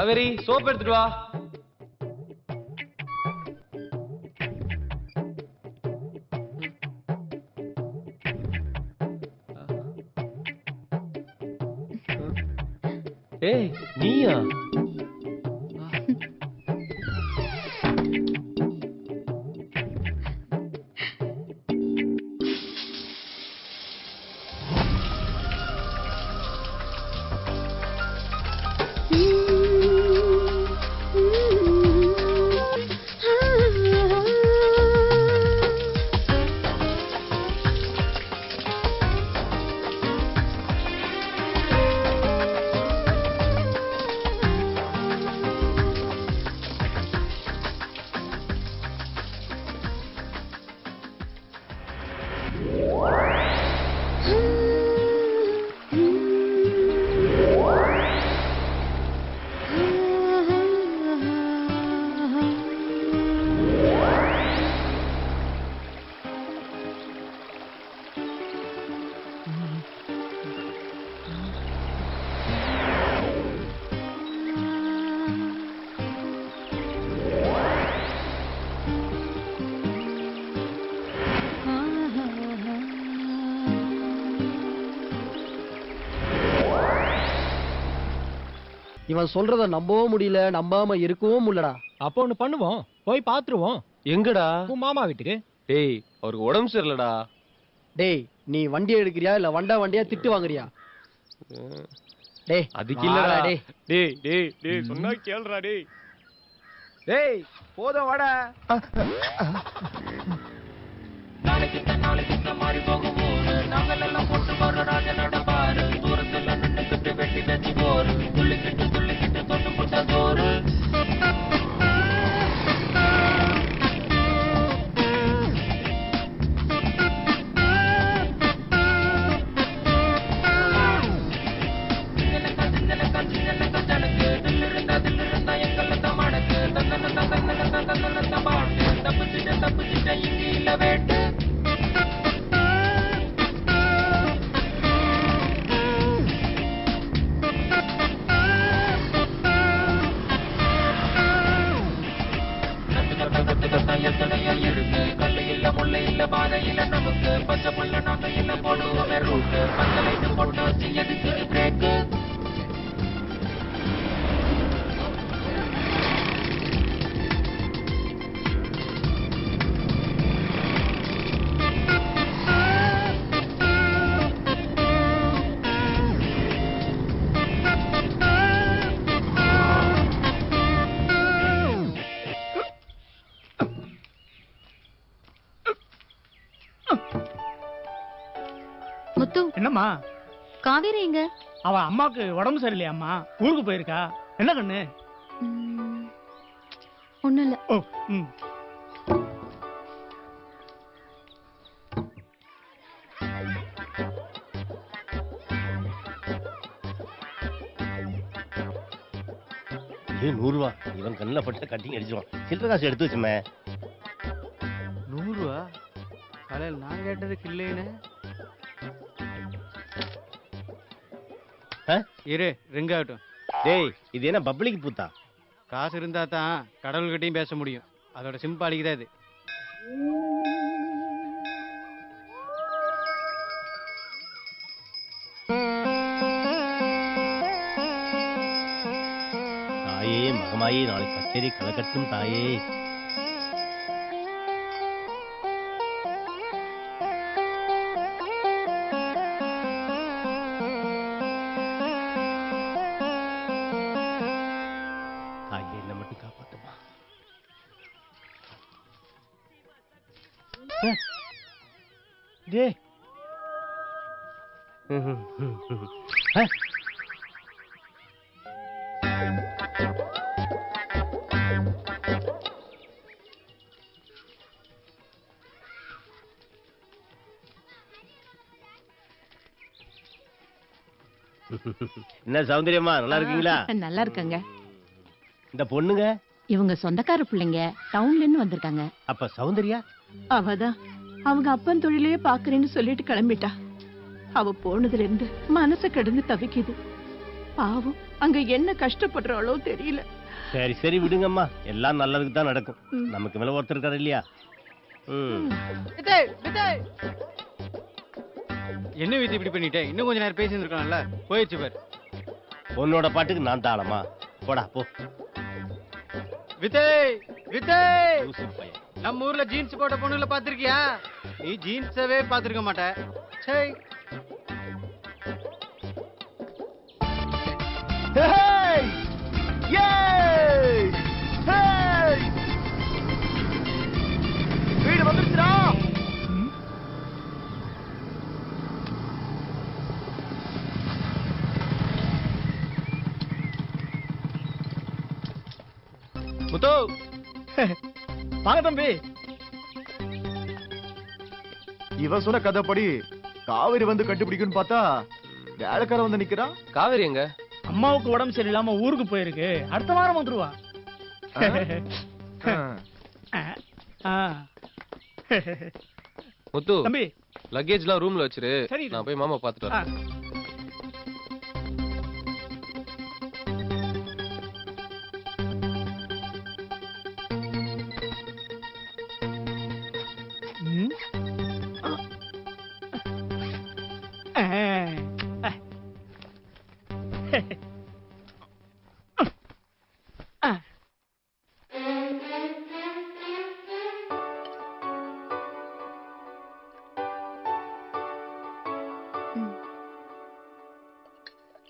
Kaveri soap எடுத்துட்டு வா. ஏய் நீயா? இவன் சொல்றத நம்பவும் முடியல, நம்பாம இருக்கவும் முடியலடா. அப்போ ஒண்ணு பண்ணுவோம், போய் பாத்துருவோம். எங்கடா? உன் மாமா வீட்டுக்கு. டேய் அவருக்கு உடம்பு சரியில்லடா. டேய் நீ வண்டியை எடுக்கிறியா இல்ல வண்டியா திட்டு வாங்குறியா? டேய் அதுக்கு இல்லடா. டேய் டேய் டேய் சொன்னா கேளுடா டேய். டேய் போதும் வாடா. நாளைக்கு மாறி போகும் ஊரு, நாங்கள் எல்லாம் போட்டு வர ராஜனோட பாரு, தூரத்துல நின்னுக்கிட்டு வெட்டி வச்சு போரு, துள்ளிக்கிட்டு தொட்டு போட்ட சோறு. ஜனக்கு தில்லு இருந்தா எங்கள மடக்கு, தந்தன பாட்டு, தப்புச்சிட்ட இங்க இல்ல வேட்டு. எத்தனையோ இருக்கு, கல்லு இல்ல முள்ளு இல்ல பாதை இல்ல நமக்கு, பச்சை புள்ள நாங்க இல்ல போடுவோமே ரூட்டு, பச்சலைட்டு போட்டு வச்சு எதுக்கு பிரேக்கு. முத்து, என்னம்மா காவேரி எங்க? அவ அம்மாக்கு உடம்பு சரியில்லையாம்மா, ஊருக்கு போயிருக்கா. என்ன கண்ணு? ஒண்ணும் இல்ல. ஓ ம். இது 100 ரூபா. இவன் கண்ணில் பட்டு கட்டிங் அடிச்சிருவான். சில்லற காசு எடுத்து வச்சுமே. 100 ரூபா காலையில் நான் கேட்டதுக்கு இல்லைன்னு. இரு ரிங் ஆகட்டும். டேய் இது என்ன பப்ளிக் பூத்தா? காசு இருந்தா தான் கடவுள்கிட்டையும் பேச முடியும். அதோட சிம்பாலிக்கு தான் இது. தாயே மகமாயே நாளை கச்சேரி கலக்கட்டும் தாயே. தாயே என்ன மட்டும் காப்பாத்துமா. டேய் என்ன சௌந்தரியமா நல்லா இருக்கீங்களா? நல்லா இருக்காங்க. இந்த பொண்ணுங்க இவங்க சொந்தக்கார பிள்ளைங்க, டவுன்ல இருந்து வந்திருக்காங்க. அப்ப சௌந்தர்யா அவதான் அவங்க அப்பன் தொழிலையே பாக்குறேன்னு சொல்லிட்டு கிளம்பிட்டா. அவ போனதுல இருந்து மனசு கிடந்து தவிக்குது. பாவம் அங்க என்ன கஷ்டப்படுறாளோ தெரியல. சரி சரி விடுங்கம்மா, எல்லாம் நல்லதுக்கு தான் நடக்கும். நமக்கு மேல ஒருத்தர் இருக்காரு இல்லையா? என்ன வித்து இப்படி பண்ணிட்டேன்? இன்னும் கொஞ்ச நேரம் பேசி இருந்திருக்கலாம்ல. போயிடுச்சு பாரு. உன்னோட பாட்டுக்கு நான் தாளமா? போடா போ. விஜய் விஜய், லூசு பையன். நம்ம ஊர்ல ஜீன்ஸ் போட்ட பொண்ணுல பாத்திருக்கியா? நீ ஜீன்ஸவே பாத்திருக்க மாட்ட. சரி. வீடு வந்துருச்சுடா. முத்து வாங்க தம்பி. இவன் சொன்ன கதைப்படி காவேரி வந்து கண்டுபிடிக்குன்னு பார்த்தா வேலைக்கார வந்து நிக்கிறான். காவேரி எங்க? அம்மாவுக்கு உடம்பு சரியில்லாம ஊருக்கு போயிருக்கு. அடுத்த வாரம் வந்துருவா. முத்து தம்பி லக்கேஜ்லாம் ரூம்ல வச்சிரு. சரி. நான் போய் மாமா பாத்துட்டு வரேன்.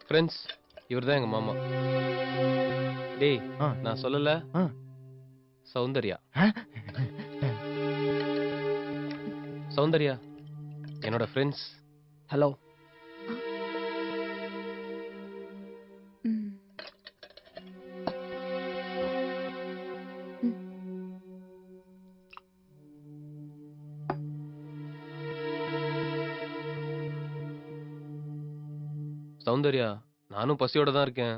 ஃப்ரெண்ட்ஸ், இவர்தான் எங்க மாமா. டேய், நான் சொல்லல, சௌந்தர்யா. சௌந்தர்யா என்னோட ஃப்ரெண்ட்ஸ். ஹலோ. சௌந்தர்யா, நானும் பசியோட தான் இருக்கேன்.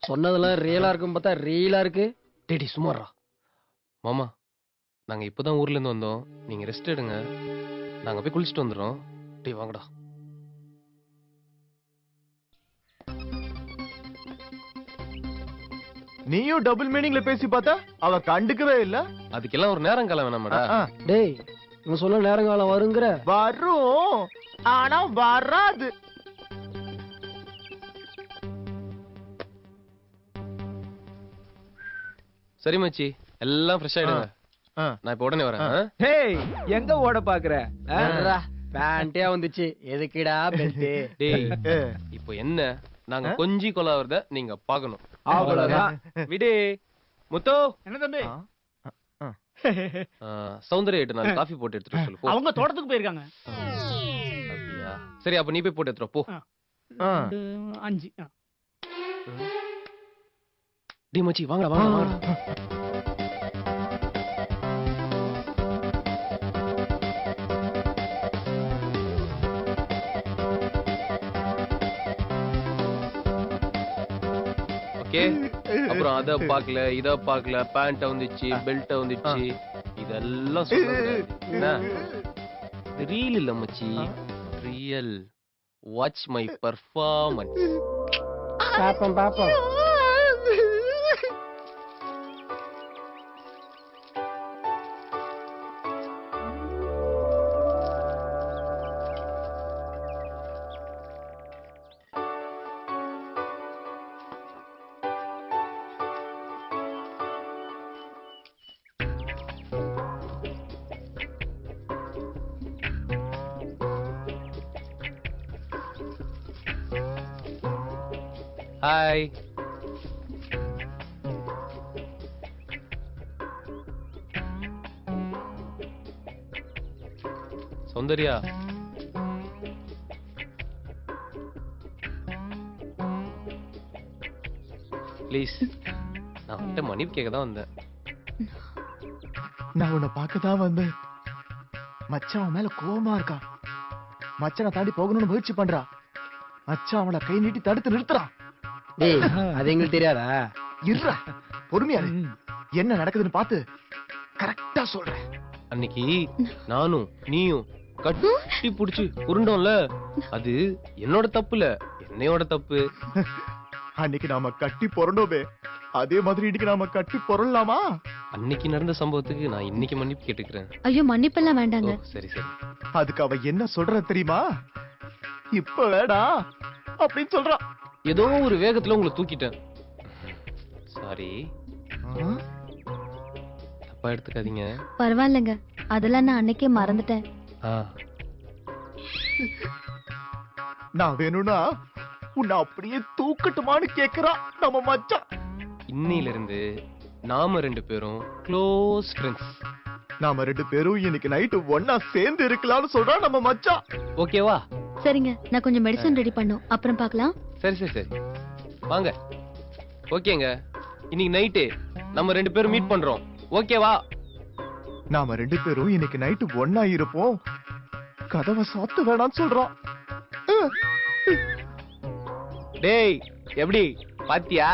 சொன்னதெல்லாம் ரியலா இருக்கும் பார்த்தா ரியலா இருக்கு. டேடி சும்மாறா. மாமா, நாங்க இப்பதான் ஊர்ல இருந்து வந்தோம். நீங்க ரெஸ்ட் எடுங்க, நாங்க போய் குளிச்சுட்டு வந்துடுறோம். டேய் வாங்கடா. நீயும் டபுள் மீனிங்ல பேசி பார்த்தா அவ கண்டுக்கவே இல்ல. அதுக்கெல்லாம் ஒரு நேரம் காலம் வேணாமாடா? டேய், இவன் சொல்ல நேரங்காலம் வருங்கிற. வரும், ஆனா வராது. சரி மச்சி, எல்லாம் ஃப்ரெஷ் ஆயிடுங்க. நான் இப்ப உடனே வரேன். டேய், எங்க ஓட பாக்குற? பேண்டே வந்துச்சு, எதுக்குடா பெல்ட்? டேய், இப்போ என்ன, நாங்க கொஞ்சி கொலாவறத நீங்க பாக்கணும். அவ்வளவுதான். விடு. முத்து. என்ன தம்பி? சௌந்தர்யா கிட்ட நான் காஃபி போட்டு எடுத்துட்டு சொல்லு. அவங்க தோட்டத்துக்கு போயிருக்காங்க. அப்படியா? சரி, அப்ப நீ போய் போட்டு எடுத்துட்டு போ. 5. டேய் மச்சி, வாங்கடா வாங்கடா வாங்கடா. ஓகே, அப்புறம் அத பாக்கல, இத பாக்கல, பேண்ட் வந்துச்சு, பெல்ட் வந்துச்சு, இதெல்லாம் சொல்றது என்ன? இது ரீல் இல்ல மச்சி, ரியல். Watch my performance. பாப்போம் பாப்போம். ஹாய். சௌந்தர்யா, ப்ளீஸ், நான் உன்கிட்ட மன்னிப்பு கேட்க தான் வந்தேன். நான் உன்னை பார்க்கதான் வந்தேன். மச்சான் அவன் மேல கோவமா இருக்கான். மச்சானை தாண்டி போகணும்னு முயற்சி பண்றா. மச்சான் அவனை கை நீட்டி தடுத்து நிறுத்துறான். டேய், அது எங்களுக்கு தெரியாதா? இருடா, பொறுமையா இரு. என்ன நடக்குதுன்னு பார்த்து கரெக்டா சொல்றேன். அன்னைக்கு நானும் நீயும் கட்டி புடிச்சு உருண்டோம்ல, அது என்னோட தப்பு இல்ல, என்னையோட தப்பு. அன்னைக்கு நாம கட்டி பொறண்டோமே, அதே மாதிரி இன்னைக்கு நாம கட்டி பொறலாமா? அன்னைக்கு நடந்த சம்பவத்துக்கு நான் இன்னைக்கு மன்னிப்பு கேட்டுக்கிறேன். ஐயோ மன்னிப்பெல்லாம் வேண்டாங்க. சரி சரி. அதுக்கு அவ என்ன சொல்ற தெரியுமா? இப்ப வேடா அப்படின்னு சொல்றான். ஏதோ ஒரு வேகத்துல உங்களை தூக்கிட்டேன். சாரி, தப்பா எடுத்துக்காதீங்க. பரவாயில்லைங்க, அதெல்லாம் நான் அன்னைக்கே மறந்துட்டேன். நான் வேணும்னா உன்னை அப்படியே தூக்கட்டுமான்னு கேக்குறான் நம்ம மச்சான். இன்னையில இருந்து நாம 2 பேரும் க்ளோஸ் ஃப்ரெண்ட்ஸ். நாம 2 பேரும் இன்னைக்கு நைட்டு ஒன்னா சேர்ந்து இருக்கலாம்னு சொல்றான் நம்ம மச்சான். ஓகேவா? சரிங்க, நான் கொஞ்சம் மெடிசன் ரெடி பண்ணும், அப்புறம் பார்க்கலாம். சரி சரி சரி, வாங்க. ஓகேங்க, இன்னைக்கு நைட்டு நம்ம 2 பேரும் மீட் பண்றோம். ஓகேவா? நாம 2 பேரும் இன்னைக்கு நைட்டு ஒன்னா இருப்போம். கதவை சாத்து வேணாம்னு சொல்றான். டேய், எப்படி பாத்தியா?